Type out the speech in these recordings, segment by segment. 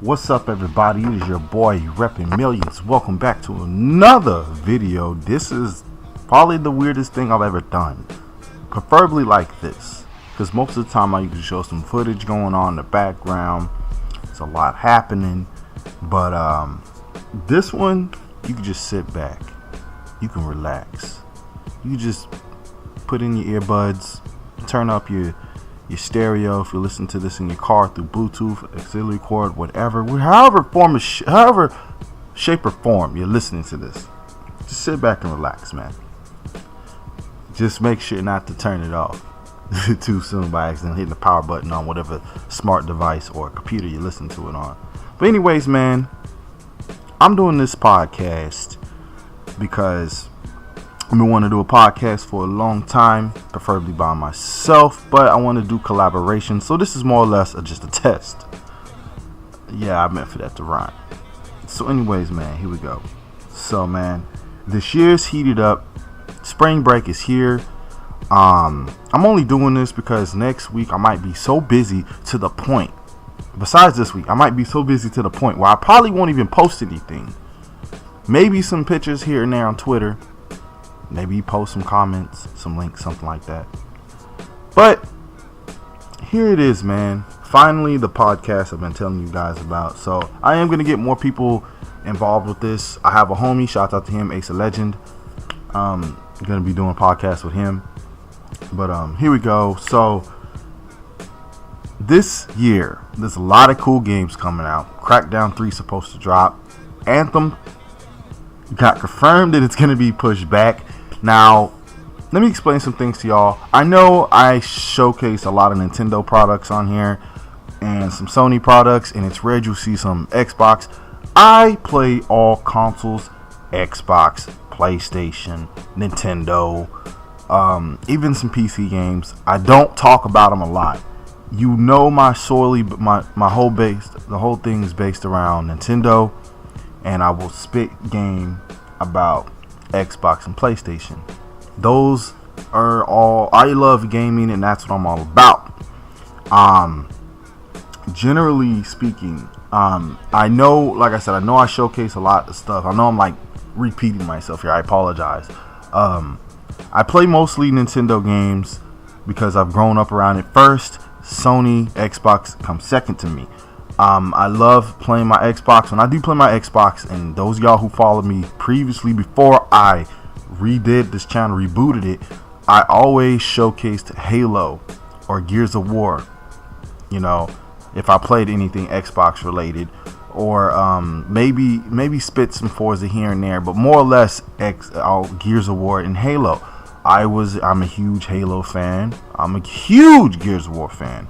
What's up, everybody? It is your boy RePPiN MiLLionS. Welcome back to another video. This is probably the weirdest thing I've ever done, preferably like this, because most of the time I usually show some footage going on in the background. It's a lot happening, but this one you can just sit back, you can relax, you can just put in your earbuds, turn up your stereo if you listen to this in your car through Bluetooth, auxiliary cord, whatever, however shape or form you're listening to this. Just sit back and relax, man. Just make sure not to turn it off too soon by accident, hitting the power button on whatever smart device or computer you listen to it on. But anyways, man, I'm doing this podcast because I've been wanting to do a podcast for a long time, preferably by myself, but I want to do collaboration. So this is more or less just a test. Yeah, I meant for that to rhyme. So anyways, man, here we go. So, man, this year's heated up. Spring break is here. I'm only doing this because next week I might be so busy to the point. Besides this week, I might be so busy to the point where I probably won't even post anything. Maybe some pictures here and there on Twitter. Maybe post some comments, some links, something like that. But here it is, man. Finally, the podcast I've been telling you guys about. So I am going to get more people involved with this. I have a homie, shout out to him, Ace a Legend. I'm going to be doing a podcast with him. But here we go. So this year, there's a lot of cool games coming out. Crackdown 3 is supposed to drop. Anthem got confirmed that it's going to be pushed back. Now, let me explain some things to y'all. I know I showcase a lot of Nintendo products on here and some Sony products, and it's rare you'll see some Xbox. I play all consoles, Xbox, PlayStation, Nintendo, even some PC games. I don't talk about them a lot. You know, my whole the whole thing is based around Nintendo, and I will spit game about Xbox and PlayStation. Those are all, I love gaming, and that's what I'm all about. Generally speaking, I know, like I said, I know I showcase a lot of stuff. I know I'm like repeating myself here. I apologize. I play mostly Nintendo games because I've grown up around it first. Sony, Xbox come second to me. I love playing my Xbox. When I do play my Xbox, and those of y'all who followed me previously before I redid this channel, rebooted it, I always showcased Halo or Gears of War. You know, if I played anything Xbox related, or maybe spit some Forza here and there, but more or less Gears of War and Halo. I'm a huge Halo fan. I'm a huge Gears of War fan.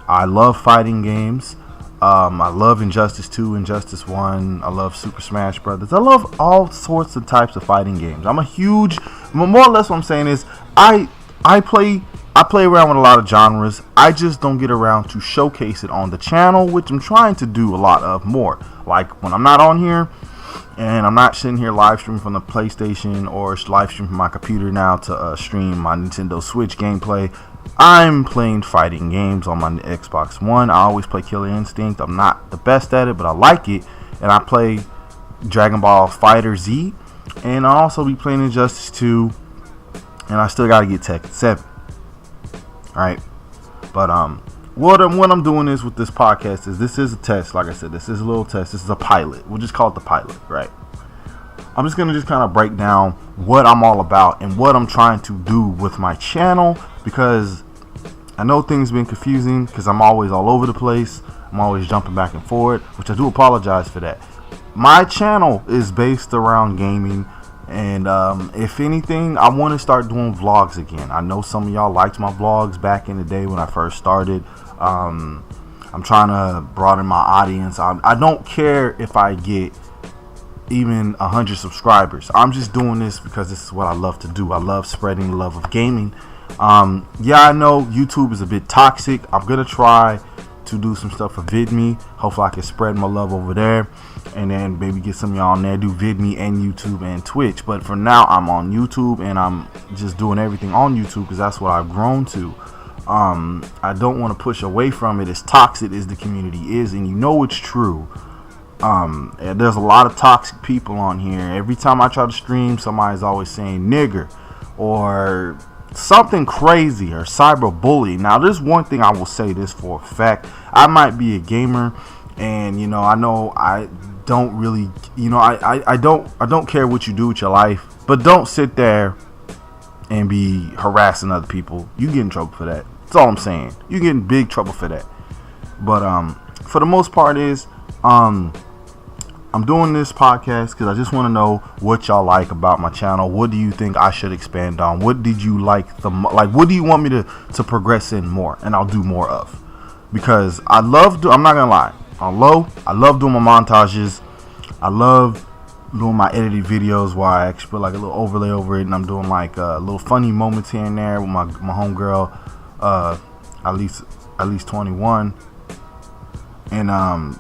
I love fighting games. I love Injustice 2, Injustice 1. I love Super Smash Brothers. I love all sorts of types of fighting games. I'm a huge, more or less what I'm saying is, I play around with a lot of genres. I just don't get around to showcase it on the channel, which I'm trying to do a lot of more. Like when I'm not on here, and I'm not sitting here live streaming from the PlayStation or live streaming from my computer now to stream my Nintendo Switch gameplay. I'm playing fighting games on my Xbox One. I always play Killer Instinct. I'm not the best at it, but I like it. And I play Dragon Ball Fighter Z. And I'll also be playing Injustice 2. And I still got to get Tekken 7. Alright. But what I'm doing is with this podcast is, this is a test. Like I said, this is a little test. This is a pilot. We'll just call it the pilot, right? I'm just going to kind of break down what I'm all about and what I'm trying to do with my channel, because I know things have been confusing because I'm always all over the place. I'm always jumping back and forth, which I do apologize for that. My channel is based around gaming, and if anything, I want to start doing vlogs again. I know some of y'all liked my vlogs back in the day when I first started. I'm trying to broaden my audience. I don't care if I get even 100 subscribers. I'm just doing this because this is what I love to do. I love spreading the love of gaming. Yeah, I know YouTube is a bit toxic. I'm gonna try to do some stuff for VidMe. Hopefully I can spread my love over there, and then maybe get some of y'all on there, do VidMe and YouTube and Twitch. But for now, I'm on YouTube, and I'm just doing everything on YouTube because that's what I've grown to. I don't want to push away from it, as toxic as the community is, and you know it's true. And there's a lot of toxic people on here. Every time I try to stream, somebody's always saying nigger or something crazy or cyberbully. Now, there's one thing I will say this for a fact. I might be a gamer, and I know I don't really, I don't care what you do with your life, but don't sit there and be harassing other people. You get in trouble for that. That's all I'm saying. You get in big trouble for that. But for the most part is I'm doing this podcast because I just want to know what y'all like about my channel. What do you think I should expand on? What did you like what do you want me to progress in more, and I'll do more of? Because I'm not gonna lie, I love doing my montages. I love doing my edited videos where I actually put like a little overlay over it, and I'm doing like little funny moments here and there with my homegirl, at least 21, and I'm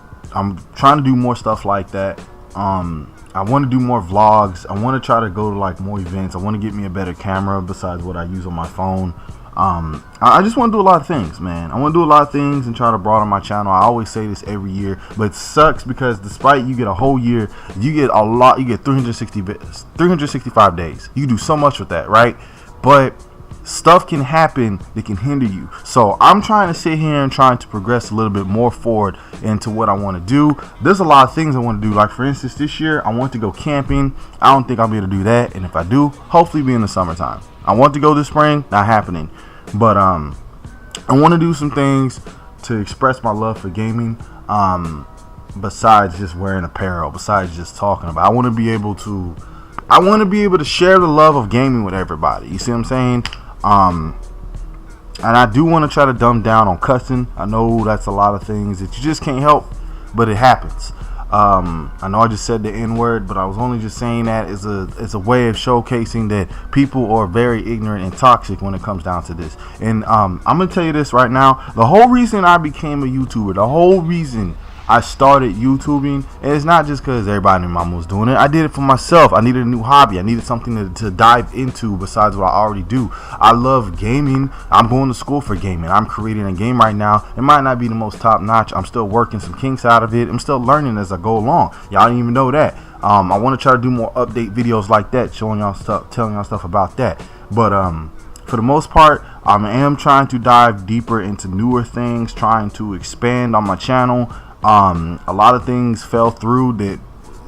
trying to do more stuff like that. I want to do more vlogs. I want to try to go to like more events. I want to get me a better camera besides what I use on my phone. I just want to do a lot of things, man. I want to do a lot of things and try to broaden my channel. I always say this every year, but it sucks because despite you get a whole year, you get 365 days. You do so much with that, right? But stuff can happen that can hinder you. So I'm trying to sit here and trying to progress a little bit more forward into what I want to do. There's a lot of things I want to do. Like for instance, this year I want to go camping. I don't think I'll be able to do that, and if I do, hopefully be in the summertime. I want to go this spring, not happening. But I want to do some things to express my love for gaming. Besides just wearing apparel, besides just talking about, I want to be able to share the love of gaming with everybody. You see what I'm saying? And I do want to try to dumb down on cussing. I know that's a lot of things that you just can't help, but it happens. I know I just said the N-word, but I was only just saying that as a way of showcasing that people are very ignorant and toxic when it comes down to this. And I'm gonna tell you this right now: the whole reason I became a YouTuber, the whole reason I started YouTubing, and it's not just because everybody in my mom was doing it. I did it for myself. I needed a new hobby. I needed something to dive into besides what I already do. I love gaming. I'm going to school for gaming. I'm creating a game right now. It might not be the most top notch. I'm still working some kinks out of it. I'm still learning as I go along. Y'all didn't even know that. I want to try to do more update videos like that, showing y'all stuff, telling y'all stuff about that. But for the most part, I am trying to dive deeper into newer things, trying to expand on my channel. A lot of things fell through that,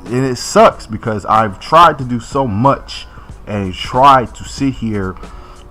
and it sucks because I've tried to do so much and tried to sit here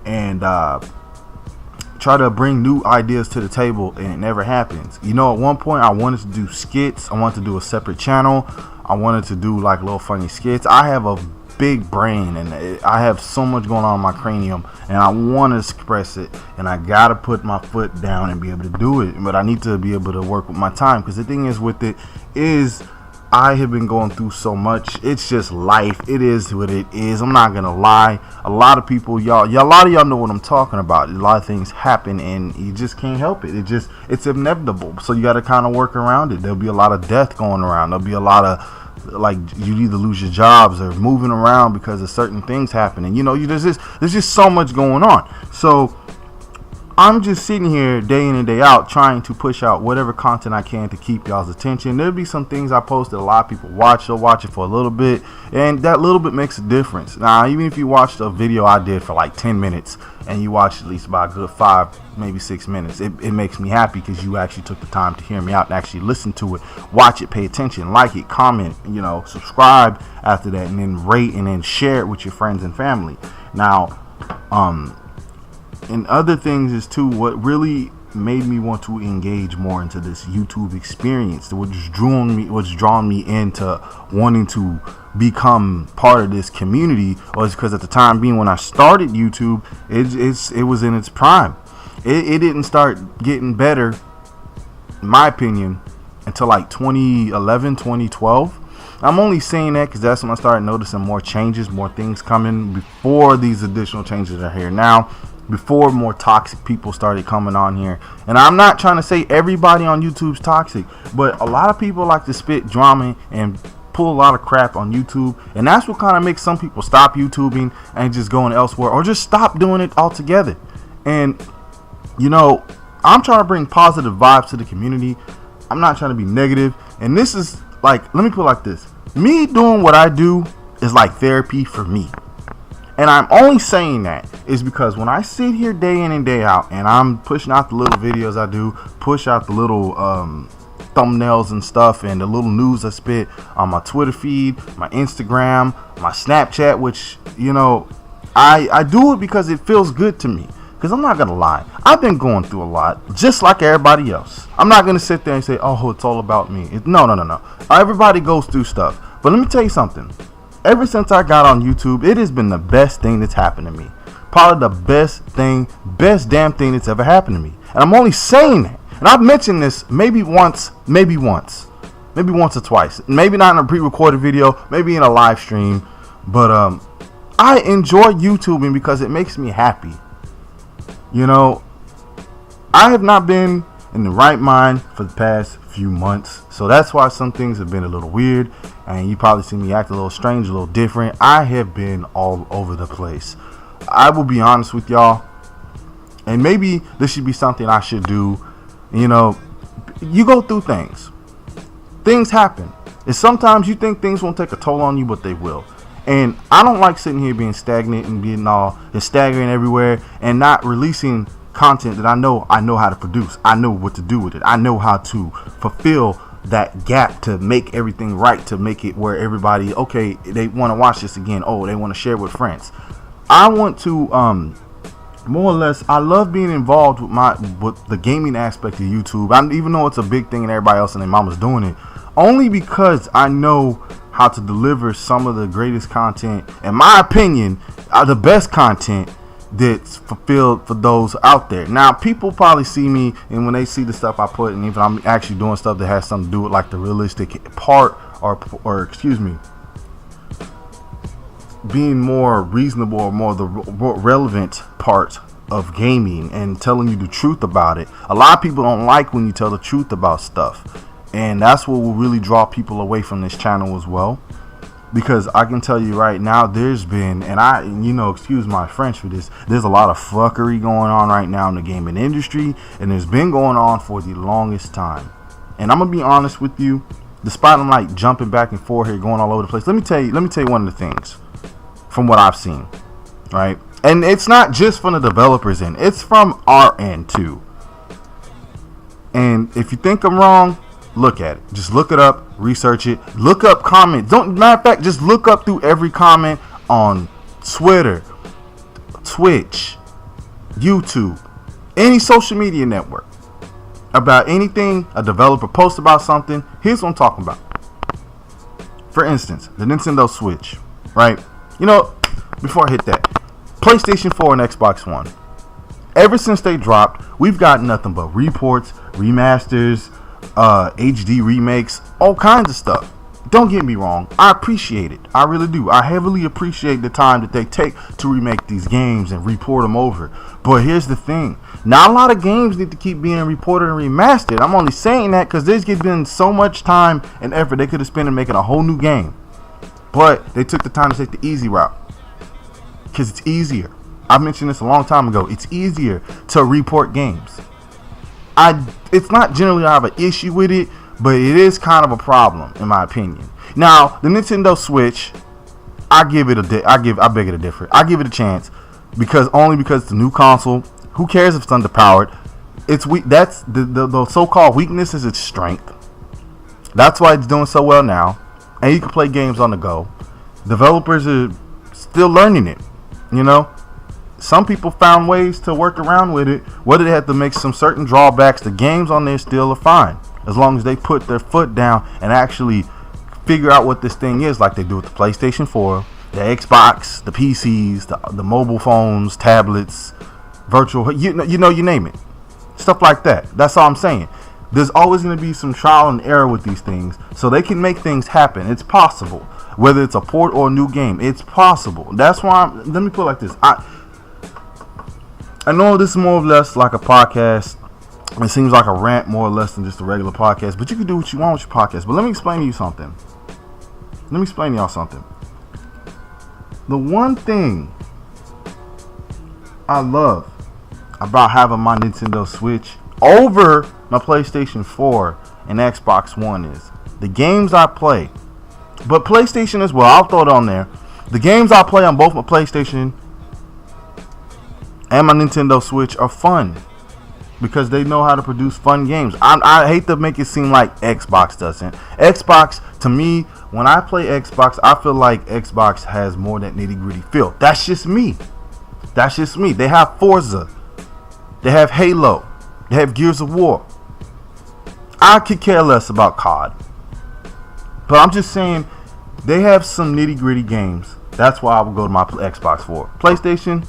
and try to bring new ideas to the table, and it never happens. At one point I wanted to do skits. I wanted to do a separate channel. I wanted to do like little funny skits. I have a big brain, and I have so much going on in my cranium, and I want to express it, and I gotta put my foot down and be able to do it. But I need to be able to work with my time, because the thing is with it is I have been going through so much. It's just life. It is what it is. I'm not gonna lie. A lot of people, a lot of y'all know what I'm talking about. A lot of things happen, and you just can't help it. It's inevitable. So you got to kind of work around it. There'll be a lot of death going around. There'll be a lot of, like, you either lose your jobs or moving around because of certain things happening. There's just so much going on. So I'm just sitting here day in and day out trying to push out whatever content I can to keep y'all's attention. There'll be some things I post that a lot of people watch. They'll watch it for a little bit, and that little bit makes a difference. Now, even if you watched a video I did for like 10 minutes and you watched at least about a good 5, maybe 6 minutes, it makes me happy because you actually took the time to hear me out and actually listen to it, watch it, pay attention, like it, comment, subscribe after that, and then rate and then share it with your friends and family. Now, and other things is too, what really made me want to engage more into this YouTube experience, what's drawn me into wanting to become part of this community, was because at the time being when I started YouTube, it was in its prime. It didn't start getting better, in my opinion, until like 2011, 2012. I'm only saying that because that's when I started noticing more changes, more things coming before these additional changes are here now, before more toxic people started coming on here. And I'm not trying to say everybody on YouTube's toxic, but a lot of people like to spit drama and pull a lot of crap on YouTube, and that's what kind of makes some people stop YouTubing and just going elsewhere, or just stop doing it altogether. And You know, I'm trying to bring positive vibes to the community. I'm not trying to be negative. And this is like, let me put it like this. Me doing what I do is like therapy for me. And I'm only saying that is because when I sit here day in and day out and I'm pushing out the little videos I do, push out the little thumbnails and stuff and the little news I spit on my Twitter feed, my Instagram, my Snapchat, which, you know, I do it because it feels good to me. Because I'm not going to lie, I've been going through a lot, just like everybody else. I'm not going to sit there and say, oh, it's all about me. No. Everybody goes through stuff. But let me tell you something. Ever since I got on YouTube, it has been the best thing that's happened to me. Probably the best damn thing that's ever happened to me. And I'm only saying that. And I've mentioned this maybe once or twice. Maybe not in a pre-recorded video, maybe in a live stream. But I enjoy YouTubing because it makes me happy. You know, I have not been in the right mind for the past few months. So that's why some things have been a little weird. And you probably see me act a little strange, a little different. I have been all over the place. I will be honest with y'all. And maybe this should be something I should do. You know, you go through things. Things happen. And sometimes you think things won't take a toll on you, but they will. And I don't like sitting here being stagnant and being all and staggering everywhere and not releasing content that I know how to produce. I know what to do with it. I know how to fulfill that gap to make everything right, to make it where everybody, okay, they want to watch this again. Oh, they want to share with friends. I want to more or less, I love being involved with the gaming aspect of YouTube. Even though it's a big thing and everybody else and their mama's doing it, only because I know how to deliver some of the greatest content, in my opinion, the best content that's fulfilled for those out there. Now, people probably see me, and when they see the stuff I put, and even I'm actually doing stuff that has something to do with like the realistic part, or excuse me, being more reasonable or more the relevant part of gaming and telling you the truth about it. A lot of people don't like when you tell the truth about stuff. And that's what will really draw people away from this channel as well. Because I can tell you right now, there's been, and you know, excuse my French for this, there's a lot of fuckery going on right now in the gaming industry. And there's been going on for the longest time. And I'm going to be honest with you, despite I'm like jumping back and forth here, going all over the place. Let me tell you one of the things from what I've seen, right? And it's not just from the developers end, it's from our end too. And if you think I'm wrong, look at it. Just look it up, research it, look up comments. Matter of fact, just look up through every comment on Twitter, Twitch, YouTube, any social media network about anything a developer posts about something. Here's what I'm talking about. For instance, the Nintendo Switch, right? You know, before I hit that, PlayStation 4 and Xbox One. Ever since they dropped, we've got nothing but reports, remasters, HD remakes, all kinds of stuff. Don't get me wrong, I appreciate it. I really do. I heavily appreciate the time that they take to remake these games and report them over. But here's the thing, not a lot of games need to keep being reported and remastered. I'm only saying that because there's been so much time and effort they could have spent in making a whole new game. But they took the time to take the easy route because it's easier. I mentioned this a long time ago. It's easier to report games. It's not generally I have an issue with it, but it is kind of a problem in my opinion. Now, the Nintendo Switch, I give it a chance because it's a new console. Who cares if it's underpowered? It's weak. That's the so-called weakness is its strength. That's why it's doing so well now, and you can play games on the go. Developers are still learning it, you know. Some people found ways to work around with it. Whether they had to make some certain drawbacks, the games on there still are fine. As long as they put their foot down and actually figure out what this thing is, like they do with the PlayStation 4, the Xbox, the PCs, the mobile phones, tablets, virtual, you name it. Stuff like that. That's all I'm saying. There's always going to be some trial and error with these things, so they can make things happen. It's possible. Whether it's a port or a new game, it's possible. That's why let me put it like this. I know this is more or less like a podcast. It seems like a rant more or less than just a regular podcast, but you can do what you want with your podcast. But let me explain to you something. Let me explain to y'all something. The one thing I love about having my Nintendo Switch over my PlayStation 4 and Xbox One is the games I play, but PlayStation as well. I'll throw it on there. The games I play on both my PlayStation and my Nintendo Switch are fun because they know how to produce fun games. I hate to make it seem like Xbox doesn't. Xbox, to me, when I play Xbox, I feel like Xbox has more that nitty-gritty feel. That's just me. That's just me. They have Forza. They have Halo. They have Gears of War. I could care less about COD. But I'm just saying, they have some nitty-gritty games. That's why I would go to my Xbox for. PlayStation,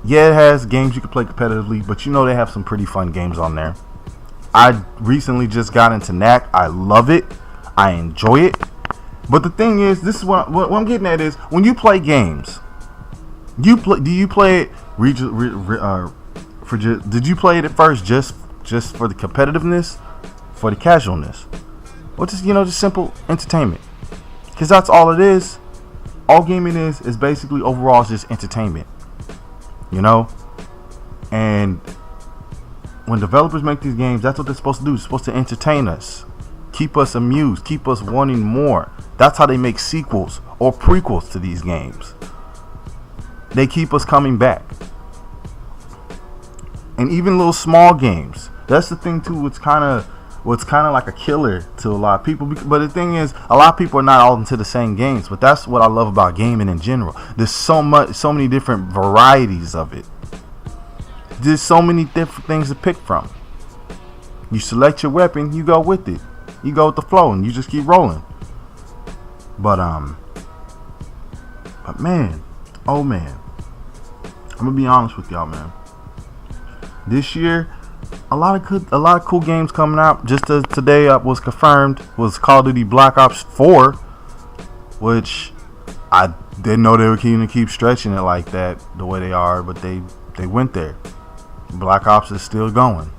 yeah, it has games you can play competitively, but you know they have some pretty fun games on there. I recently just got into Knack. I love it. I enjoy it. But the thing is, this is what I'm getting at is, when you play games, do you play it did you play it at first just for the competitiveness, for the casualness, or just, just simple entertainment? Because that's all it is. All gaming is basically overall just entertainment, and when developers make these games, that's what they're supposed to do. They're supposed to entertain us, keep us amused, keep us wanting more. That's how they make sequels or prequels to these games. They keep us coming back. And even little small games, that's the thing too. What's kind of like a killer to a lot of people. But the thing is, a lot of people are not all into the same games. But that's what I love about gaming in general. There's so many different varieties of it. There's so many different things to pick from. You select your weapon, you go with it. You go with the flow, and you just keep rolling. But man, oh man, I'm gonna be honest with y'all, man. This year, a lot of cool games coming out. Just as today was confirmed, was Call of Duty Black Ops 4, which I didn't know they were going to keep stretching it like that the way they are, but they went there. Black Ops is still going.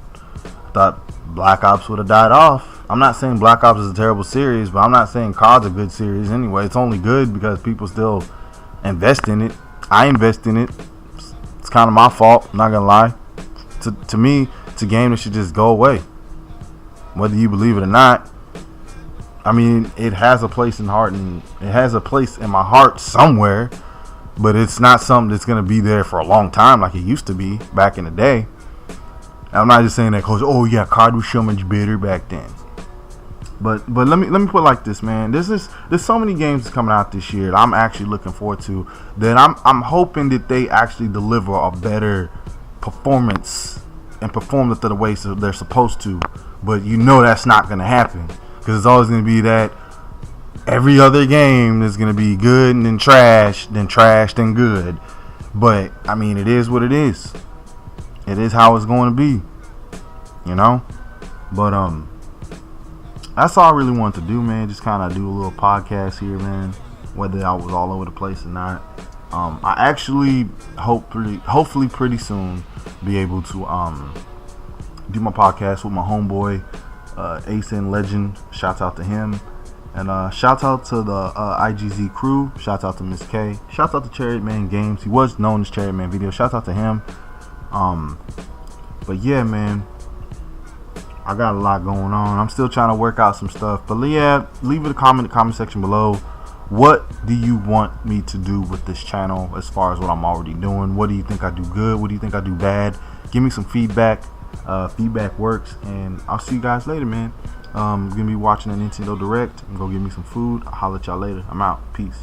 I thought Black Ops would have died off. I'm not saying Black Ops is a terrible series, but I'm not saying COD's a good series anyway. It's only good because people still invest in it. I invest in it. It's kind of my fault, I'm not gonna lie. To me, it's a game that should just go away, whether you believe it or not. I mean, it has a place in heart, and it has a place in my heart somewhere, but it's not something that's gonna be there for a long time like it used to be back in the day. I'm not just saying that because, oh yeah, COD was so much better back then. But let me put it like this, man. There's so many games coming out this year that I'm actually looking forward to. That I'm hoping that they actually deliver a better performance and perform it the way they're supposed to. But that's not going to happen, because it's always going to be that every other game is going to be good and then trash, then good. But I mean, it is what it is. It is how it's going to be, But that's all I really wanted to do, man. Just kind of do a little podcast here, man. Whether I was all over the place or not. I actually hopefully pretty soon be able to do my podcast with my homeboy Ace and Legend. Shout out to him, and shout out to the IGZ crew. Shout out to Miss K. Shout out to Chariot Man Games. He was known as Chariot Man Video. Shout out to him. But yeah, man, I got a lot going on. I'm still trying to work out some stuff. But yeah, leave it a comment in the comment section below. What do you want me to do with this channel as far as what I'm already doing? What do you think I do good? What do you think I do bad? Give me some feedback. Feedback works. And I'll see you guys later, man. I'm going to be watching a Nintendo Direct. I'm going to go get me some food. I'll holler at y'all later. I'm out. Peace.